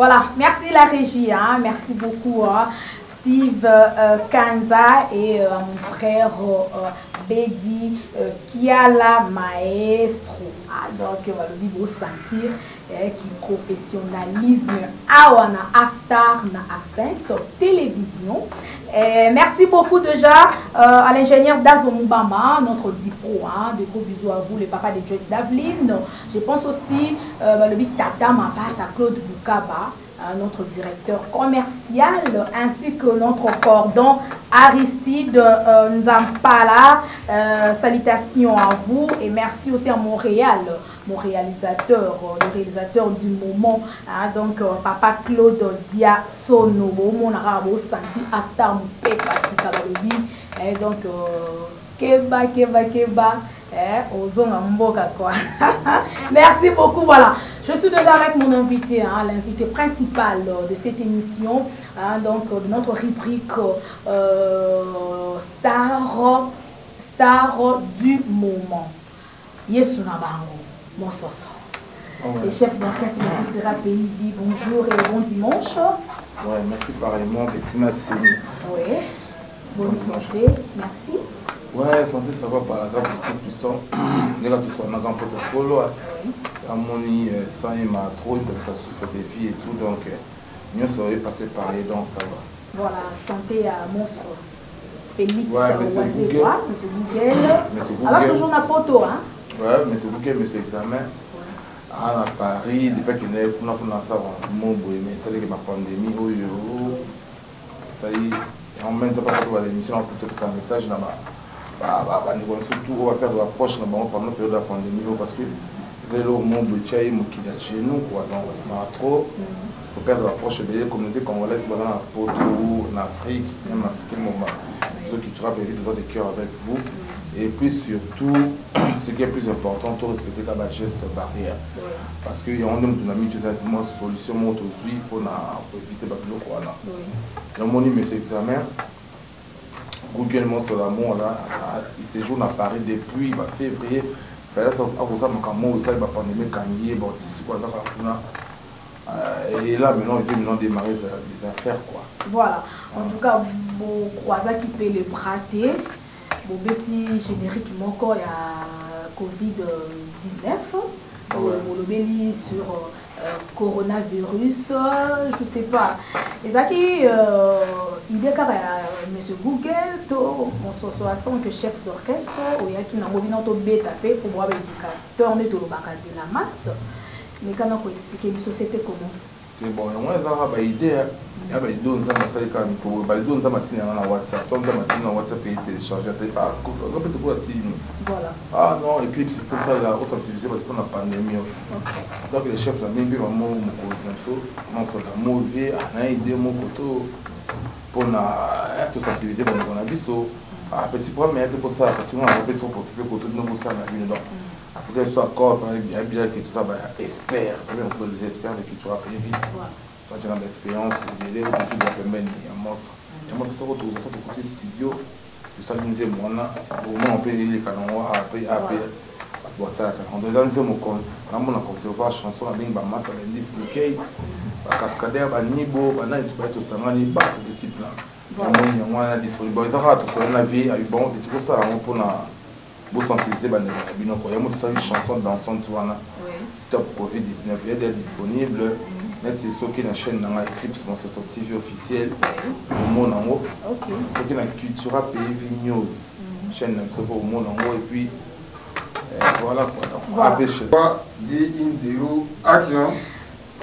Voilà, merci la régie, hein. Merci beaucoup hein. Steve Kanza et mon frère Bedi Kiala Maestro. Ah, donc, on va le sentir qui professionnalisme awana Astar na Access télévision. Merci beaucoup déjà à l'ingénieur Davo Mbama, notre dipro. Hein. De gros bisous à vous, le papa de Joyce Davlin. Je pense aussi le big Tata Mapas à Claude Boukaba, notre directeur commercial, ainsi que notre cordon Aristide Nzampala. Salutations à vous et merci aussi à Montréal, mon réalisateur, le réalisateur du moment. Hein, donc, papa Claude Diasono, mon arabe senti Astar Mpepa Sikabalobi. Et donc, Keba, quoi. Merci beaucoup. Voilà, je suis déjà avec mon invité, hein, l'invité principal de cette émission, hein, donc de notre rubrique star du moment. Yesuna Bango, mon soso. Et chef d'orchestre de Cultura Pays Vie, bonjour et bon dimanche. Ouais, merci pareillement, Betty Massini. Oui, bonne santé, merci. Ouais, santé, ça va par la grâce de tout puissant. Les gars, tout ça, on a un peu de polo. À mon sang, il m'a trop, ça souffre des vies et tout, donc mieux serait passé pareil, donc ça va. Voilà, santé à monstre. Félix Wazéwa, monsieur Google. Alors que j'en ai poto, hein? Ouais, monsieur Google, monsieur Examen. À Paris, depuis qu'il est pour nous ça, mais c'est la pandémie, ça y est, en même temps, pas l'émission, on peut faire un message là-bas. Surtout on va perdre la proche pendant la période de la pandémie parce que c'est le monde de Tchaï qui est chez nous quoi donc on a trop pour perdre la proche de la communauté congolaise dans la Poto en Afrique même en Afrique moment ceux qui tu rappelles vite de cœur avec vous et puis surtout ce qui est plus important tout respecter la geste barrière parce que il y a un nombre de amis qui ont une solution aujourd'hui pour éviter le quoi là dans mon monsieur examen Google sur l'amour là, il séjourne à Paris depuis février. Il fallait ça à ça ma pandémie quand il est bon et là maintenant il veut maintenant démarrer des affaires quoi. Voilà. En tout cas, vous croisez qui peut les brater. Bon petit générique encore il y a Covid-19. Le béli sur coronavirus, je sais pas. Et ça qui il est car monsieur Google, mon socio en tant que chef d'orchestre, il y a qui n'a pas de bêta pour voir l'éducateur de la masse. Mais quand on peut expliquer une société comment? C'est bon, moi j'ai une idée. Il y a des dons à ma salle quand il faut, des dons à ma tine dans WhatsApp, dons à ma tine dans WhatsApp et télécharger par répète quoi tine. Voilà. Ah non, Eclipse il faut ça là, au sensibiliser parce qu'on a pandémie. Donc les chefs là même bien maman me cause l'info, non ça la mauvais, ana idée mon coto pour na tout sensibiliser dans on a biso. Ah petit problème mais pour ça parce qu'on a un peu trop occupé pour tout nous ça la vie donc. Après ça accord bien que tout ça va espère, même on les espère de que tu vas payer vite. Quand tu as l'expérience, les élèves toujours de la période, il y a un monstre. Et moi, je ça retrouve ça pour côté studio, je sais que moi, au moins on peut les canons, après, on doit dire mon compte, dans mon conservatoire, chanson, la bingue, masse, l'indice, le kei, la cascadère, la nibo, la night, tu peux être au sangani, bat, des petits plans. On a disponible. Ils ont tout sur la vie, il y a bon, petit peu ça, pour sensibiliser, il y a une chanson dansante, stop Covid-19, il est disponible. C'est ce qui est la chaîne dans Eclipse, c'est sorti TV officiel, au monde en haut. Ce qui est la Cultura Pays News, chaîne au monde en haut, et puis voilà quoi. Action.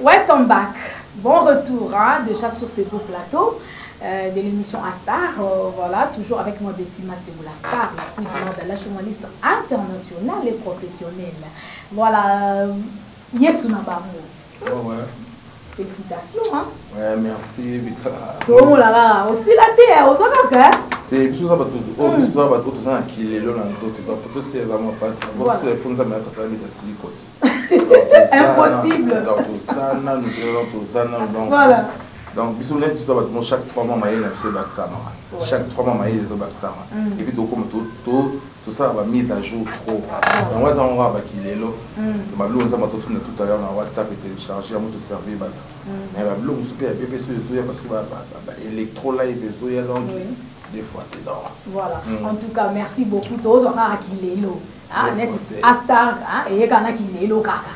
Welcome back. Bon retour hein, déjà sur ce beau plateau de l'émission Astar. Voilà, toujours avec moi Betty Massimo, la star, la la journaliste internationale et professionnelle. Voilà, Yesuna Bango. Ouais. Félicitations, hein? Ouais, merci, Bika. Tout le monde là-bas, aussi la terre, aux avocats. C'est tout ça, tout ça, qui est là, tout ça, là, moi, passe. Moi, c'est fond, ça m'a ça habite à Silicote. Impossible. Donc, tout ça, donc. Voilà. Donc, chaque 3 mois, il y a un Chaque 3 mois, il y a un Et puis, comme tout, tout ça va mise à jour trop. Moi ça on va qu'il est là. Ma blog ça m'a tout à l'heure dans WhatsApp et télécharger à moi de servir mais ma blog super bébé sur les parce que électro live et donc des fois t'es dans. Voilà. En tout cas merci beaucoup tous on a qu'il est là. Ah net Astar et kana qu'il est là kaka.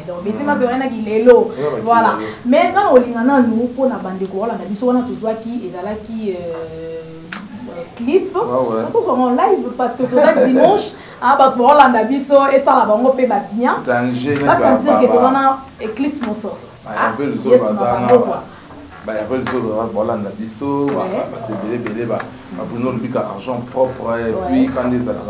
Donc beti ma zo na qu'il est là. Voilà. Mais quand on lingana nous pour na bande ko la na biso wana tozwa ki ezala ki clip surtout en live parce que tout ça dimanche bah tu vois là biso et ça là on peut bien danger là ça veut dire que tu vas éclipse mon sauce il y avait le bazar bah il y avait le sol voilà na biso bah te belé bah pour nous le argent propre et puis quand des ala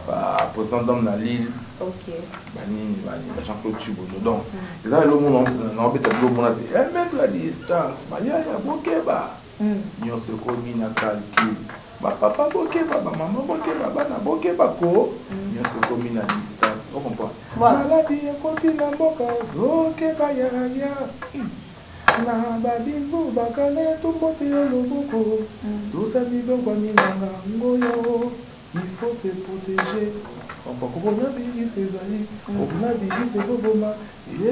bah président d'homme na Lille OK bani Jean-Claude Chibono donc ils a le monde on peut le monde mettre la distance bah il y a OK bah nous se commis na calcul ba papa boké ba maman boké ba bana boké ba ko nous se commis na distance on comprend maladie continue mboka boké ba ya na ba bizu ba kane tumbote loboko tout ça bidon kwa minanga ngoyo il faut se protéger on peut corona virus ezali corona virus ezoboma ya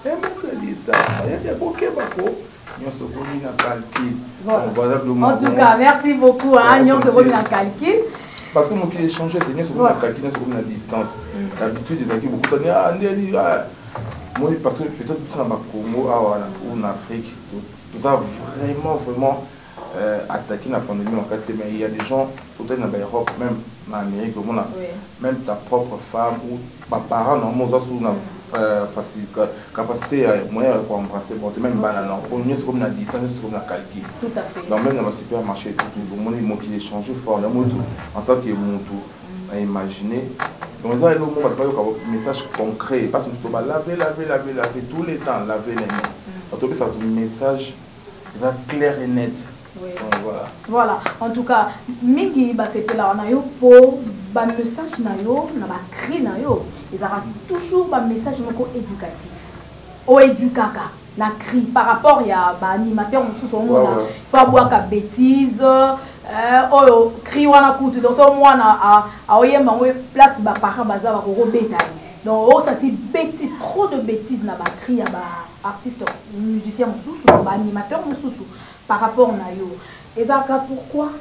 et mettre distance ba ya boké ba ko. En tout cas, merci beaucoup. Nous sommes dans le calcul. Parce que mon qui échange, nous sommes dans le calcul, nous sommes dans la distance. D'habitude, ils ont beaucoup de temps. Moi, parce que peut-être que dans le Congo ou en Afrique, nous avons vraiment attaqué la pandémie en cas mais il y a des gens, peut-être dans l'Europe, même en Amérique, même ta propre femme ou tes parents, non, capacité moyen pour embrasser bon même banane on mieux c'est comme la distance c'est comme la calcul tout à fait dans même dans le supermarché tout le monde il qui échange fort là moi en tant que mon tour à imaginer donc ça nous on va pas un message concret parce que tu dois laver tous les temps laver les mains en tout cas ça un message clair et net. Donc, voilà en tout cas mingi ba c'est là on a eu pour ba message na yo na ba cri na yo ils aura toujours un message éducatif au éducaka na cri par rapport ya ba animateur on sous on a faut boire ka bêtise oh cri wana kutu donc so moi na a oyema we place ba parents baza ba ko beta donc on senti bêtise trop de bêtises na ba cri ya ba artiste musicien sous ba animateur sous par rapport na yo ezaka pourquoi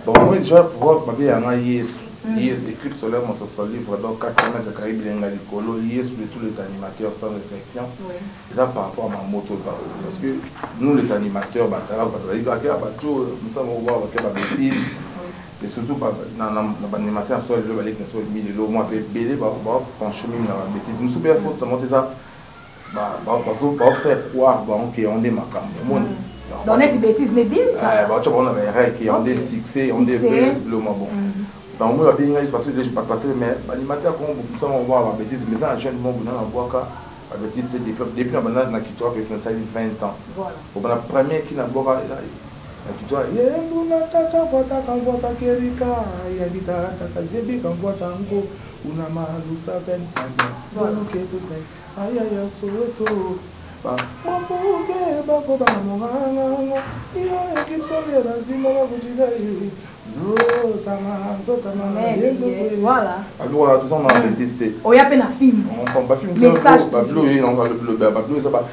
bon moi déjà pour ba bien na yes Eclipse solaire mon social livre donc 4 mètres Caraïbes lenga likolo lié sur tous les animateurs sans exception et là par rapport à ma moto parce que nous les animateurs nous sommes au voir avec la bêtise et surtout dans l'animateur sur le balai sur 1000 euros moi peut belé va pencher même dans la bêtise nous super faut monter ça va faire croire qu'on est macambo donc net bêtise n'est bien ça tu vois on avait qui ont des succès on des buzz le bon dans moi bien parce que je pas mais animateur comme nous sommes on voit la bêtise mais ça jeune monde dans la boaka la bêtise c'est depuis la banane na kitwa peut faire ça 20 ans voilà au la première qui na boaka la kitwa yenduna tata bota kan bota kerika ya bita tata zebi kan bota ngo una malusa 20 voilà que tout ça aya ya soweto ba mabuke ba ko ba monganga iyo Eclipse solaire zima ba kujigai voilà alors tout ça on a détesté on y a peine un film on pas film message Bablo il on va le Bablo ça pas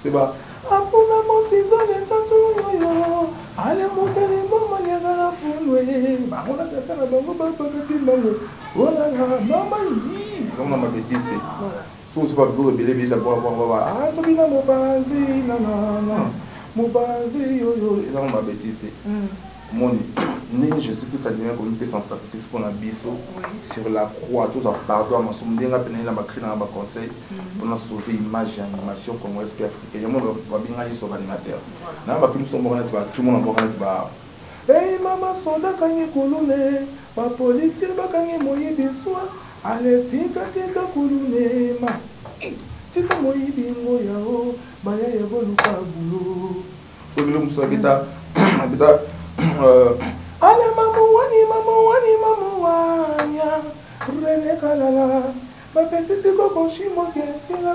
c'est pas apuna mon ciseau les tatou yo allez monter les moments les gars la foule ba on a fait la bango ba petit bango oh là là maman on a détesté voilà so c'est pas pour belé boire ah to bina mo panzi non Moubazi yo et ça on m'a bêtisé. Mon né Jésus Christ a donné comme une paix sans sacrifice pour la biso sur la croix tout ça pardon à ma somme bien rappeler na bakri na ba conseil pour sauver image et animation comme respect africain. Yo mo ba bien ayi sur animateur. Na ba film so mo na ti ba tout le monde ba na ti ba hey mama soldat kangi kulune ba policier ba kangi moyibi soa ale tika kulune ma tika moyibi ngo yao baya yabo luka bulo so le musa bita ale mamu wani rene kalala ba petisi ko koshimo ke sila